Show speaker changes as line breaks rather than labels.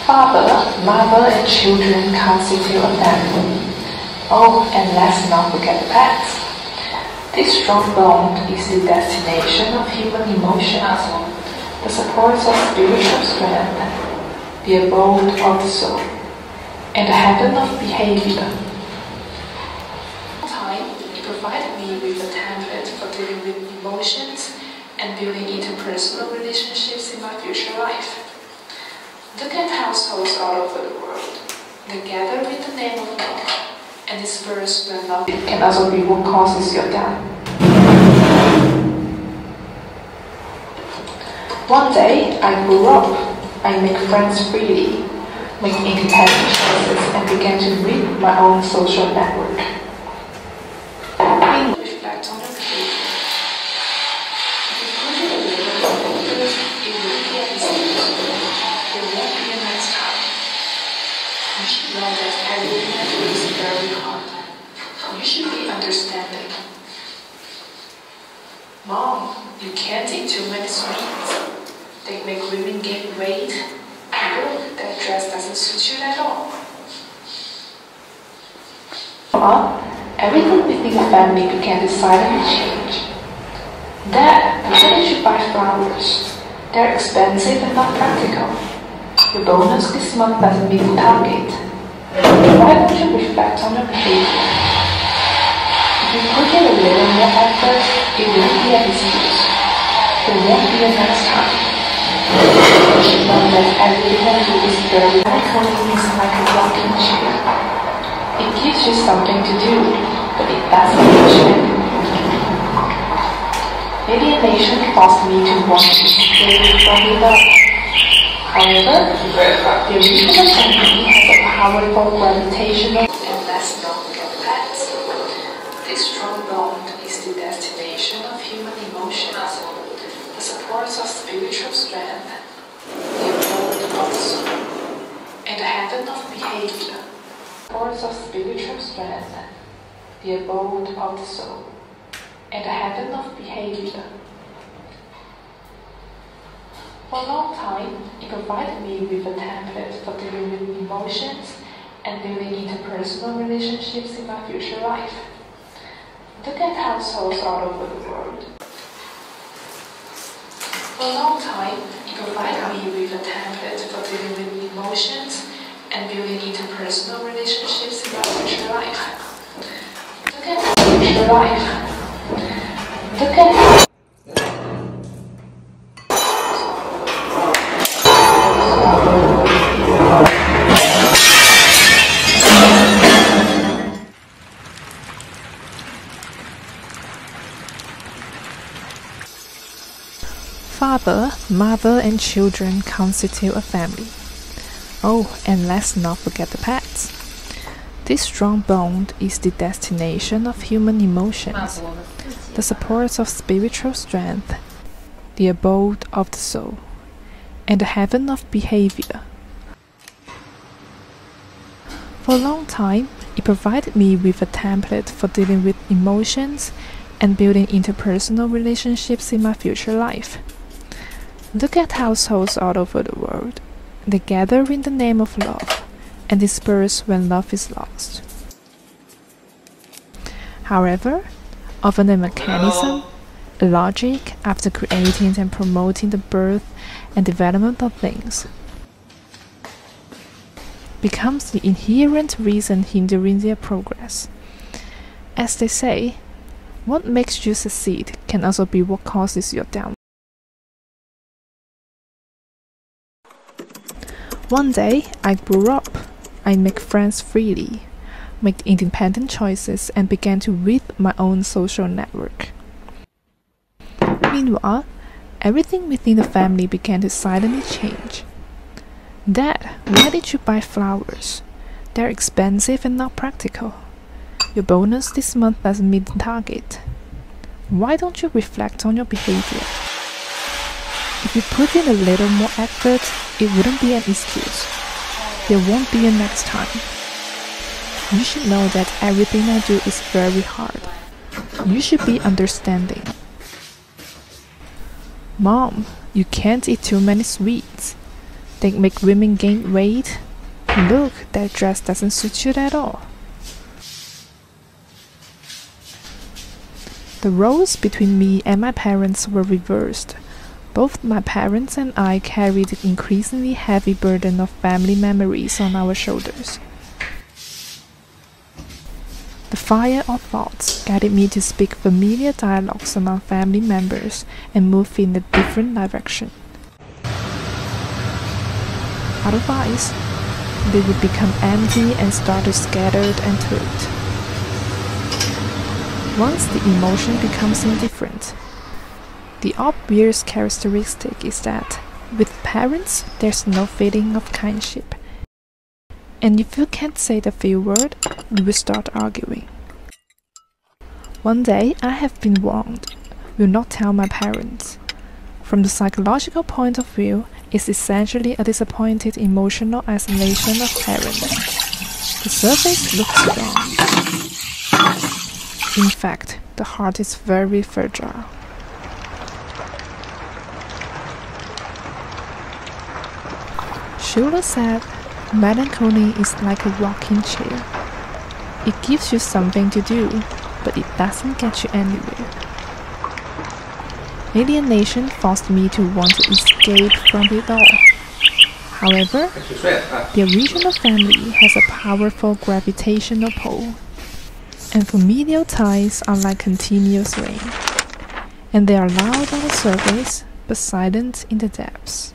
Father, mother, and children constitute a family. Oh, and let's not forget the pets. This strong bond is the destination of human emotions, the support of spiritual strength, the abode of the soul, and the heaven of behavior. Time provided me with a template for dealing with emotions and building interpersonal relationships in my future life. Look at households all over the world. They gather in the name of love, and disperse when love can also be what causes your death. One day, I grew up. I make friends freely, make independent choices, and began to read my own social network. Reflect on your behavior. If you put it a little more, it will be a mistake. There won't be a next time. You should know that everything I do is very hard. You should be understanding. Mom, you can't eat too many sweets. They make women gain weight. Look, that dress doesn't suit you at all. Everything within the family began to silently change. Dad, why did you buy flowers? They're expensive and not practical. Your bonus this month doesn't meet the target. Why don't you reflect on your behavior? If you put in a little more effort, it won't be an excuse. There won't be a next time. You should know that everything I do is very iconic is like a rocking chair. It gives you something to do, but it doesn't teach you anything. Alienation caused me to want to stray from it up. However, the original family has a powerful gravitational, and let's not forget pets. This strong bond is the destination of human emotions, the support of spiritual strength, the abode of the soul, and the heaven of behavior. Support of spiritual strength, the abode of the soul, and the heaven of behavior. For a long time, it provided me with a template for dealing with emotions and building interpersonal relationships in my future life. Look at households all over the world. For a long time, it provided me with a template for dealing with emotions and building interpersonal relationships in my future life. Look at my future life. Look at Father, mother, and children constitute a family. Oh, and let's not forget the pets. This strong bond is the destination of human emotions, the support of spiritual strength, the abode of the soul, and the heaven of behavior. For a long time, it provided me with a template for dealing with emotions and building interpersonal relationships in my future life. Look at households all over the world. They gather in the name of love and disperse when love is lost. However, often a mechanism, a logic after creating and promoting the birth and development of things, becomes the inherent reason hindering their progress. As they say, what makes you succeed can also be what causes your downfall. One day, I grew up. I make friends freely, made independent choices, and began to read my own social network. Meanwhile, everything within the family began to silently change. Dad, why did you buy flowers? They're expensive and not practical. Your bonus this month doesn't meet the target. Why don't you reflect on your behavior? If you put in a little more effort, it wouldn't be an excuse. There won't be a next time. You should know that everything I do is very hard. You should be understanding. Mom, you can't eat too many sweets.
They make women gain weight. Look, that dress doesn't suit you at all. The roles between me and my parents were reversed. Both my parents and I carried the increasingly heavy burden of family memories on our shoulders. The fire of thoughts guided me to speak familiar dialogues among family members and move in a different direction. Otherwise, they would become empty and start to scatter and tilt. Once the emotion becomes indifferent, the obvious characteristic is that with parents there's no feeling of kinship. And if you can't say the few words, you will start arguing. One day I have been warned, will not tell my parents. From the psychological point of view, it's essentially a disappointed emotional isolation of parents. The surface looks strong. In fact, the heart is very fragile. Schuller said, melancholy is like a rocking chair. It gives you something to do, but it doesn't get you anywhere. Alienation forced me to want to escape from it all. However, the original family has a powerful gravitational pull, and familial ties are like continuous rain, and they are loud on the surface but silent in the depths.